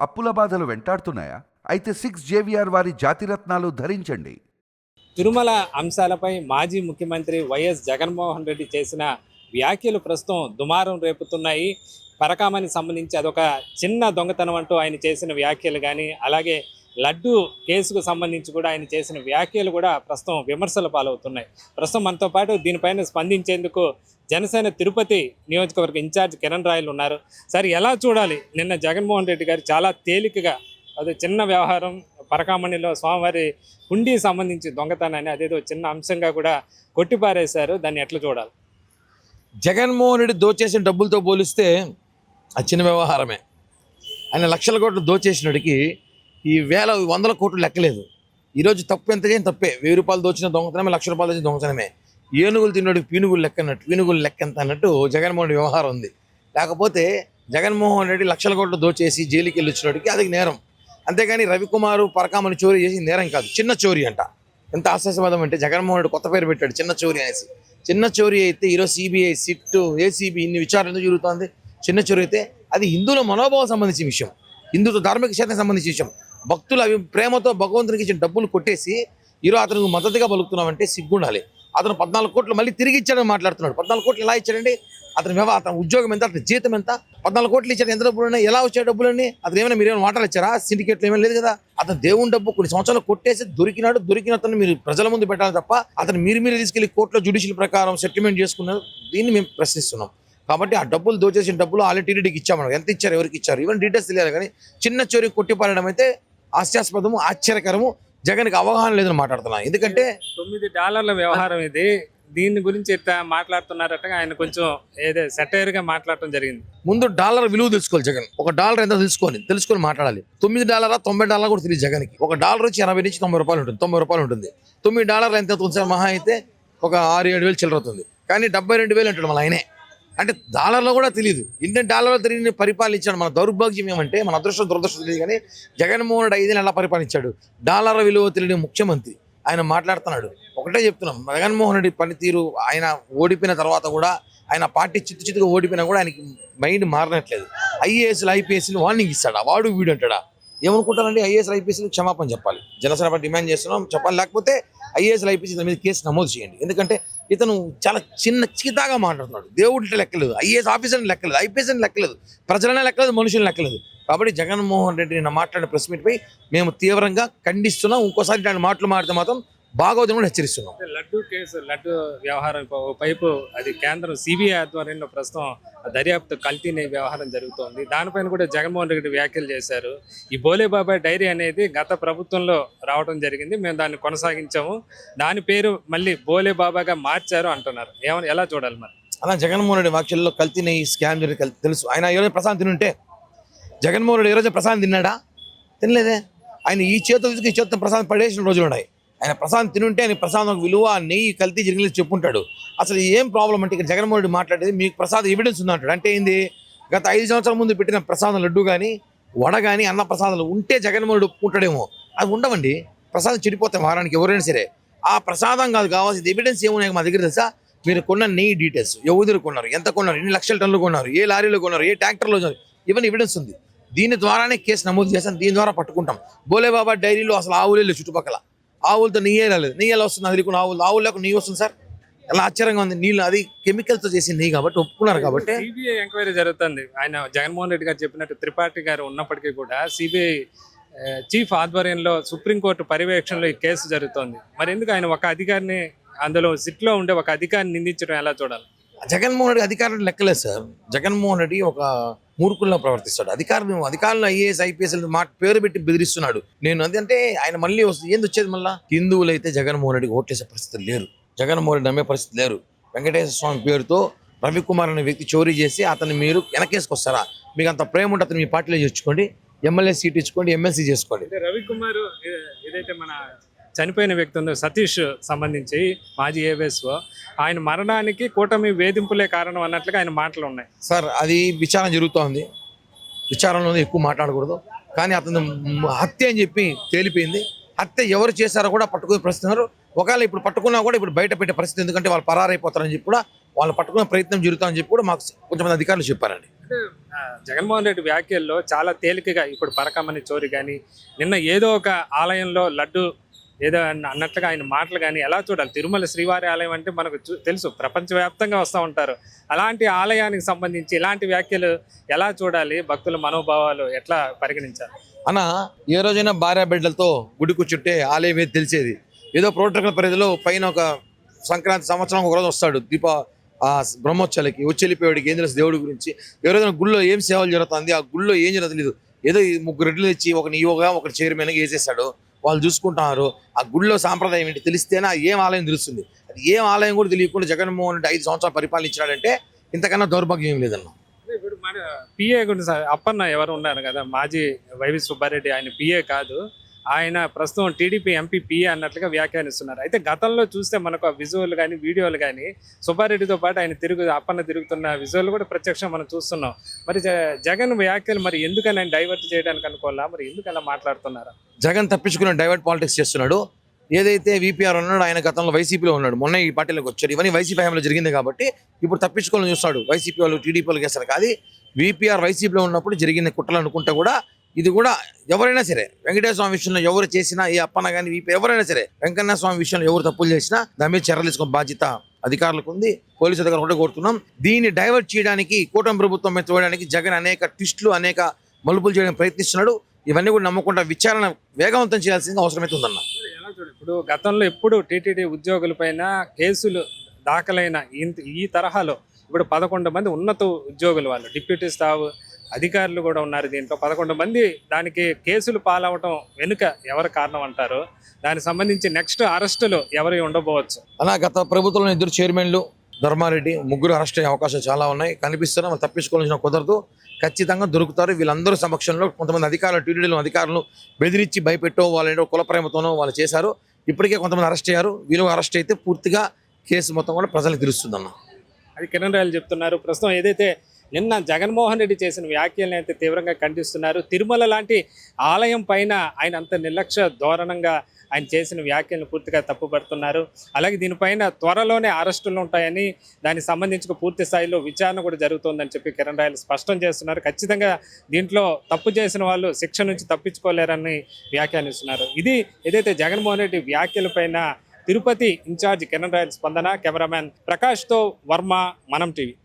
అప్పుల బాధలు వెంటాడుతున్నాయా? అయితే 6 JVR వారి జాతిరత్నాలు ధరించండి. తిరుమల అంశాలపై మాజీ ముఖ్యమంత్రి వైఎస్ జగన్మోహన్ రెడ్డి చేసిన వ్యాఖ్యలు ప్రస్తుతం దుమారం రేపుతున్నాయి. పరకామణికి సంబంధించి అదొక చిన్న దొంగతనం అంటూ ఆయన చేసిన వ్యాఖ్యలు కానీ, అలాగే లడ్డు కేసుకు సంబంధించి కూడా ఆయన చేసిన వ్యాఖ్యలు కూడా ప్రస్తుతం విమర్శల పాలవుతున్నాయి. ప్రస్తుతం మనతో పాటు దీనిపైన స్పందించేందుకు జనసేన తిరుపతి నియోజకవర్గ ఇన్ఛార్జ్ కిరణ్ రాయలు ఉన్నారు. సార్, ఎలా చూడాలి? నిన్న జగన్మోహన్ రెడ్డి గారు చాలా తేలికగా అది చిన్న వ్యవహారం, పరకామణిలో స్వామివారి హుండీ సంబంధించి దొంగతనాన్ని అదేదో చిన్న అంశంగా కూడా కొట్టిపారేశారు. దాన్ని ఎట్లా చూడాలి? జగన్మోహన్ రెడ్డి దోచేసిన డబ్బులతో పోలిస్తే అది చిన్న వ్యవహారమే. ఆయన లక్షల కోట్లు దోచేసినడికి ఈ వందల కోట్లు లెక్కలేదు. ఈరోజు తప్పు ఎంత చేయని తప్పే. 1000 రూపాయలు దోచిన దొంగతనమే, ₹1,00,000 దోచిన దొంగతనమే. ఏనుగులు తిన్నడికి పీనుగులు లెక్క అన్నట్టు, పీనుగులు లెక్క ఎంత అన్నట్టు జగన్మోహన్ రెడ్డి వ్యవహారం ఉంది. లేకపోతే జగన్మోహన్ రెడ్డి లక్షల కోట్లు దోచేసి జైలుకి వెళ్ళి వచ్చినడికి అది నేరం. అంతేగాని రవికుమారు పరకామణి చోరీ చేసి నేరం కాదు, చిన్న చోరీ అంట. ఎంత ఆశాస్పదం అంటే జగన్మోహన్ రెడ్డి కొత్త పేరు పెట్టాడు, చిన్న చోరీ అనేసి. చిన్న చోరీ అయితే ఈరోజు సిబిఐ, సిట్, ఏసీబీ ఇన్ని విచారణ ఎందుకు జరుగుతుంది? చిన్న చోరీ అయితే అది హిందువుల మనోభావం సంబంధించిన విషయం, హిందుత్వ ధార్మిక క్షేత్రం సంబంధించిన విషయం. భక్తులు ప్రేమతో భగవంతునికి ఇచ్చిన డబ్బులు కొట్టేసి ఈరోజు అతను మద్దతుగా పలుకుతున్నామంటే సిగ్గుండాలి. అతను 14 కోట్లు మళ్ళీ తిరిగి ఇచ్చాడని మాట్లాడుతున్నాడు. 14 కోట్లు ఎలా ఇచ్చాడండి? అతని ఉద్యోగం ఎంత, అతని జీతం ఎంత? 14 కోట్లు ఇచ్చాడు. ఎంత డబ్బులు ఉన్నాయి? ఎలా వచ్చాయి డబ్బులన్నీ? అతను ఏమైనా మీరు ఏమైనా వాటాలు ఇచ్చారా? సిండికేట్లు ఏమైనా లేదు కదా. అతను దేవుని డబ్బు కొన్ని సంవత్సరాలు కొట్టేసి దొరికిన అతను మీరు ప్రజల ముందు పెట్టాలి తప్ప అతను మీరు తీసుకెళ్లి కోర్టులో జ్యుడిషియల్ ప్రకారం సెటిల్మెంట్ చేసుకున్నారు. దీన్ని మేము ప్రశ్నిస్తున్నాం. కాబట్టి ఆ డబ్బులు దోచేసిన డబ్బులు ఆల్రెడీ టీడీడీకి ఇచ్చామన్నారు. ఎంత ఇచ్చారు, ఎవరికి ఇచ్చారు, ఈవెన్ డీటెయిల్స్ తెలియాలి. కానీ చిన్న చోరీ కొట్టిపారడం అయితే హాస్యాస్పదము, ఆశ్చర్యకరము. జగన్కి అవగాహన లేదని మాట్లాడుతున్నాను. ఎందుకంటే $9 వ్యవహారం ఇది. దీని గురించి ఎట్లా మాట్లాడుతున్నారట ఆయన కొంచెం ఏదో సెటైర్గా మాట్లాడటం జరిగింది. ముందు డాలర్ విలువ తెలుసుకోవాలి జగన్. $1 ఎంత తెలుసుకొని మాట్లాడాలి. $9 $90 కూడా తెలియదు జగన్కి. $1 వచ్చి 80 నుంచి 90 రూపాయలు ఉంటుంది, 90 రూపాయలు ఉంటుంది. $9 ఎంత అవుతుంది సార్? మహా అయితే ఒక 6-7 వేలు చిల్లర అవుతుంది. కానీ 72,000 అంటాడు మళ్ళీ ఆయనే. అంటే డాలర్లో కూడా తెలియదు. ఇండియన్ డాలర్లో తిరిగి పరిపాలించాడు. మన దౌర్భాగ్యం ఏమంటే, మన అదృష్టం దురదృష్టం తెలియదు కానీ జగన్మోహన్ రెడ్డి 5 నెలలు ఎలా పరిపాలించాడు? డాలర్ విలువ తెలియని ముఖ్యమంత్రి ఆయన మాట్లాడుతున్నాడు. ఒకటే చెప్తున్నాం, జగన్మోహన్ రెడ్డి పనితీరు, ఆయన ఓడిపోయిన తర్వాత కూడా, ఆయన పార్టీ చిత్తుగా ఓడిపోయినా కూడా ఆయనకి మైండ్ మారనట్లేదు. ఐఏఎస్లు ఐపీఎస్లు వార్నింగ్ ఇస్తాడా? వాడు వీడు అంటాడా? ఏమనుకుంటారండి? ఐఏఎస్లు ఐపీఎస్లు క్షమాపణ చెప్పాలి. జనసేన పార్టీ డిమాండ్ చేస్తున్నాం, చెప్పాలి. లేకపోతే ఐఏఎస్లు ఐపీఎస్ల మీద కేసు నమోదు చేయండి. ఎందుకంటే ఇతను చాలా చిన్నగా మాట్లాడుతున్నాడు. దేవుడి లెక్కలేదు, ఐఏఎస్ ఆఫీసర్ని లెక్కలేదు, ఐపీఎస్ని లెక్కలేదు, ప్రజలనే లెక్కలేదు, మనుషులను లెక్కలేదు. కాబట్టి జగన్మోహన్ రెడ్డి నిన్న మాట్లాడిన ప్రెస్ మీట్పై మేము తీవ్రంగా ఖండిస్తున్నాం. ఇంకోసారి ఇలాంటి మాటలు మాట్లాడితే మాత్రం బాగోదని కూడా హెచ్చరిస్తున్నాం. లడ్డు కేసు, లడ్డు వ్యవహారం పైపు అది కేంద్రం సిబిఐ ఆధ్వర్యంలో ప్రస్తుతం దర్యాప్తు కల్తీ వ్యవహారం జరుగుతోంది. దానిపైన కూడా జగన్మోహన్ రెడ్డి వ్యాఖ్యలు చేశారు. ఈ బోలేబాబాయ్ డైరీ అనేది గత ప్రభుత్వంలో రావడం జరిగింది, మేము దాన్ని కొనసాగించాము, దాని పేరు మళ్ళీ బోలేబాబాగా మార్చారు అంటున్నారు. ఎలా చూడాలి మరి? అలా జగన్మోహన్ రెడ్డి వ్యాఖ్యల్లో కల్తీ స్కామ్ జరిగి తెలుసు. ఆయన ఈరోజు ప్రశాంత్ తినుంటే, జగన్మోహన్ రెడ్డి ఈరోజు ప్రశాంత్ తిన్నాడా? తినలేదే. ఆయన ఈ చేతులు తీసుకు ఈ చేతులు ప్రశాంత్ పడేసిన రోజులు ఉన్నాయి. ఆయన ప్రశాంత్ తినుంటే ఆయన ప్రసాదం విలువ, నెయ్యి కల్తీ జరిగినది చెప్పుంటాడు. అసలు ఏం ప్రాబ్లం అంటే ఇక్కడ జగన్మోహన్ రెడ్డి మాట్లాడేది మీకు ప్రసాదం ఎవిడెన్స్ ఉందంటాడు. అంటే ఏంది? గత 5 సంవత్సరాల ముందు పెట్టిన ప్రసాదం లడ్డు కానీ, వడ కానీ, అన్న ప్రసాదాలు ఉంటే జగన్మోహన్ రెడ్డి ఒప్పుకుంటాడేమో. అవి ఉండవండి. ప్రసాదం చెడిపోతాయి వారానికి, ఎవరైనా సరే. ఆ ప్రసాదం కాదు కావాల్సింది ఎవిడెన్స్ ఏమున్నాయి మా దగ్గర తెలుసా? మీరు కొన్న నెయ్యి డీటెయిల్స్, ఎవరు కొన్నారు, ఎంత కొన్నారు, ఎన్ని లక్షల టన్నులు కొన్నారు, ఏ లారీలో కొన్నారు, ఏ ట్రాక్టర్లో కొన్నారు, ఇవన్నీ ఎవిడెన్స్ ఉంది. దీని ద్వారానే కేసు నమోదు చేస్తాం, దీని ద్వారా పట్టుకుంటాం. బోలేబాబా డైరీలో అసలు ఆవులే లేదు, చుట్టుపక్కల ఆవులతో నెయ్యే రాలేదు. నెయ్యి ఎలా వస్తుంది? అది ఆవులకు నెయ్యి వస్తుంది సార్? ఎలా ఆశ్చర్యంగా ఉంది. నీళ్ళు అది కెమికల్తో చేసి నెయ్యి కాబట్టి ఒప్పుకున్నారు. కాబట్టి సిబిఐ ఎంక్వైరీ జరుగుతుంది. ఆయన జగన్మోహన్ రెడ్డి గారు చెప్పినట్టు త్రిపాఠి గారు ఉన్నప్పటికీ కూడా సిబిఐ చీఫ్ ఆధ్వర్యంలో సుప్రీంకోర్టు పర్యవేక్షణలో ఈ కేసు జరుగుతోంది. మరి ఎందుకు ఆయన ఒక అధికారిని, అందులో సిట్లో ఉండే ఒక అధికారిని నిందించడం ఎలా చూడాలి? జగన్మోహన్ రెడ్డి అధికారులు లెక్కలేదు సార్. జగన్మోహన్ రెడ్డి ఒక మూర్ఖుల్లో ప్రవర్తిస్తాడు. అధికారులు ఐఏఎస్ ఐపీఎస్ పేరు పెట్టి బెదిరిస్తున్నాడు. నేను అదంటే ఆయన మళ్ళీ వస్తుంది. ఏంది వచ్చేది? మళ్ళీ హిందువులు అయితే జగన్మోహన్ రెడ్డికి ఓట్లేసే పరిస్థితి లేరు, జగన్మోహన్ రెడ్డి నమ్మే పరిస్థితి లేరు. వెంకటేశ్వర స్వామి పేరుతో రవికుమార్ అనే వ్యక్తి చోరీ చేసి అతన్ని మీరు వెనకేసుకొస్తారా? మీకు అంత ప్రేమ ఉంటే అతను మీ పార్టీలో చేర్చుకోండి, ఎమ్మెల్యే సీట్ ఇచ్చుకోండి, ఎమ్మెల్సీ చేసుకోండి. రవికుమార్ ఏదైతే మన చనిపోయిన వ్యక్తి ఉందో సతీష్ సంబంధించి మాజీ ఏవేస్ఓ, ఆయన మరణానికి కూటమి వేధింపులే కారణం అన్నట్లుగా ఆయన మాటలు ఉన్నాయి సార్. అది విచారణ జరుగుతోంది, విచారణలో ఎక్కువ మాట్లాడకూడదు. కానీ అతను హత్య అని చెప్పి తేలిపోయింది. హత్య ఎవరు చేశారో కూడా పట్టుకునే ప్రస్తున్నారు. ఒకవేళ ఇప్పుడు పట్టుకున్నా కూడా ఇప్పుడు బయట పెట్టే పరిస్థితి, ఎందుకంటే వాళ్ళు పరారైపోతారని చెప్పి కూడా వాళ్ళు పట్టుకునే ప్రయత్నం జరుగుతామని చెప్పి కూడా మాకు కొంతమంది అధికారులు చెప్పారండి. అంటే జగన్మోహన్ రెడ్డి వ్యాఖ్యల్లో చాలా తేలికగా ఇప్పుడు పరకమని చోరీ కానీ నిన్న ఏదో ఒక ఆలయంలో లడ్డు ఏదో అన్నట్లుగా ఆయన మాటలు కానీ ఎలా చూడాలి? తిరుమల శ్రీవారి ఆలయం అంటే మనకు తెలుసు, ప్రపంచవ్యాప్తంగా వస్తూ ఉంటారు. అలాంటి ఆలయానికి సంబంధించి ఇలాంటి వ్యాఖ్యలు ఎలా చూడాలి? భక్తుల మనోభావాలు ఎట్లా పరిగణించాలి? అన్న ఏ రోజైనా భార్య బిడ్డలతో గుడి కూర్చుంటే ఆలయం ఏది తెలిసేది. ఏదో ప్రోటోకాల్ పరిధిలో పైన ఒక సంక్రాంతి సంవత్సరం ఒక రోజు వస్తాడు ఆ బ్రహ్మోత్సవాలకి వచ్చి వెళ్ళిపోయాడికి ఏం తెలుసు దేవుడి గురించి. ఏ రోజైనా గుళ్ళో ఏం సేవలు జరుగుతుంది, ఆ గుళ్ళో ఏం జరగలేదు. ఏదో ఈ 3 రెడ్లు తెచ్చి ఒకని ఈవోగా ఒకటి చైర్మన్గా వేసేసాడు, వాళ్ళు చూసుకుంటున్నారు. ఆ గుళ్ళో సాంప్రదాయం ఏంటి తెలిస్తేనే ఏం ఆలయం తెలుస్తుంది. అది ఏం ఆలయం కూడా తెలియకుండా జగన్మోహన్ రెడ్డి 5 సంవత్సరాలు పరిపాలించాడంటే ఇంతకన్నా దౌర్భాగ్యం ఏం లేదన్న. ఇప్పుడు మన పిఏ గురించి అప్పన్న ఎవరు ఉన్నారు కదా, మాజీ వైవి సుబ్బారెడ్డి, ఆయన పిఏ కాదు, ఆయన ప్రస్తుతం టీడీపీ ఎంపీ పిఏ అన్నట్లుగా వ్యాఖ్యానిస్తున్నారు. అయితే గతంలో చూస్తే మనకు ఆ విజువల్ కానీ వీడియోలు కానీ సుబ్బారెడ్డితో పాటు ఆయన అప్పన్న తిరుగుతున్న విజువల్ కూడా ప్రత్యక్షంగా మనం చూస్తున్నాం. మరి జగన్ వ్యాఖ్యలు మరి ఎందుకని ఆయన డైవర్ట్ చేయడానికి అనుకోవాలా? మరి ఎందుకు అలా మాట్లాడుతున్నారా? జగన్ తప్పించుకుని డైవర్ట్ పాలిటిక్స్ చేస్తున్నాడు. ఏదైతే వీపీఆర్ ఉన్నాడో ఆయన గతంలో వైసీపీలో ఉన్నాడు, మొన్న ఈ పార్టీలోకి వచ్చాడు. ఇవన్నీ వైసీపీ హయాంలో జరిగింది కాబట్టి ఇప్పుడు తప్పించుకోవాలని చూస్తాడు. వైసీపీ వాళ్ళు టీడీపీ వాళ్ళకి వేస్తారు కాదు, వీపీఆర్ వైసీపీలో ఉన్నప్పుడు జరిగిన కుట్రలు అనుకుంటే కూడా ఇది కూడా ఎవరైనా సరే వెంకటేశ్వర స్వామి విషయంలో ఎవరు చేసినా, ఏ అప్పన్న కానీ వీపీ ఎవరైనా సరే వెంకన్న స్వామి విషయంలో ఎవరు తప్పులు చేసినా దాని మీద చర్యలు తీసుకునే బాధ్యత అధికారులకు ఉంది, పోలీసు అధికారులు కూడా కోరుతున్నాం. దీన్ని డైవర్ట్ చేయడానికి కూటమి ప్రభుత్వం మీద చూడడానికి జగన్ అనేక ట్విస్టులు అనేక మలుపులు చేయడానికి ప్రయత్నిస్తున్నాడు. ఇవన్నీ కూడా నమ్మకుండా విచారణ వేగవంతం చేయాల్సిన అవసరం అయితే ఉందన్న. ఇప్పుడు గతంలో ఎప్పుడు టీటీడీ ఉద్యోగుల పైన కేసులు దాఖలైన ఈ తరహాలో ఇప్పుడు 11 మంది ఉన్నత ఉద్యోగులు, వాళ్ళు డిప్యూటీ స్టాఫ్ అధికారులు కూడా ఉన్నారు. దీంట్లో 11 మంది దానికి కేసులు పాలవటం వెనుక ఎవరు కారణం అంటారు? దానికి సంబంధించి నెక్స్ట్ అరెస్టులు ఎవరు ఉండబోవచ్చు? అలా గత ప్రభుత్వంలో 2 చైర్మన్లు ధర్మారెడ్డి 3 అరెస్ట్ అయ్యే అవకాశాలు చాలా ఉన్నాయి, కనిపిస్తున్నా. వాళ్ళు తప్పించుకోవాల్సిన కుదరదు, ఖచ్చితంగా దొరుకుతారు. వీళ్ళందరూ సమక్షంలో కొంతమంది అధికారులు, టీటీడీలో అధికారులను బెదిరించి భయపెట్టో వాళ్ళ కుల ప్రేమతోనో వాళ్ళు చేశారు. ఇప్పటికే కొంతమంది అరెస్ట్ అయ్యారు. వీళ్ళు అరెస్ట్ అయితే పూర్తిగా కేసు మొత్తం కూడా ప్రజలకు తెలుస్తుందన్న. అది కిరణ్ రాయలు చెప్తున్నారు. ప్రస్తుతం ఏదైతే నిన్న జగన్మోహన్ రెడ్డి చేసిన వ్యాఖ్యలను అయితే తీవ్రంగా ఖండిస్తున్నారు. తిరుమల లాంటి ఆలయం పైన ఆయన అంత నిర్లక్ష్య ధోరణంగా ఆయన చేసిన వ్యాఖ్యలను పూర్తిగా తప్పుపడుతున్నారు. అలాగే దీనిపైన త్వరలోనే అరెస్టులు ఉంటాయని, దానికి సంబంధించి పూర్తి స్థాయిలో విచారణ కూడా జరుగుతుందని చెప్పి కిరణ్ రాయలు స్పష్టం చేస్తున్నారు. ఖచ్చితంగా దీంట్లో తప్పు చేసిన వాళ్ళు శిక్ష నుంచి తప్పించుకోలేరని వ్యాఖ్యానిస్తున్నారు. ఇది ఏదైతే జగన్మోహన్ రెడ్డి వ్యాఖ్యలపైన తిరుపతి ఇన్ఛార్జ్ కిరణ్ రాయలు స్పందన. కెమెరామ్యాన్ ప్రకాష్తో వర్మ, మనం టీవీ.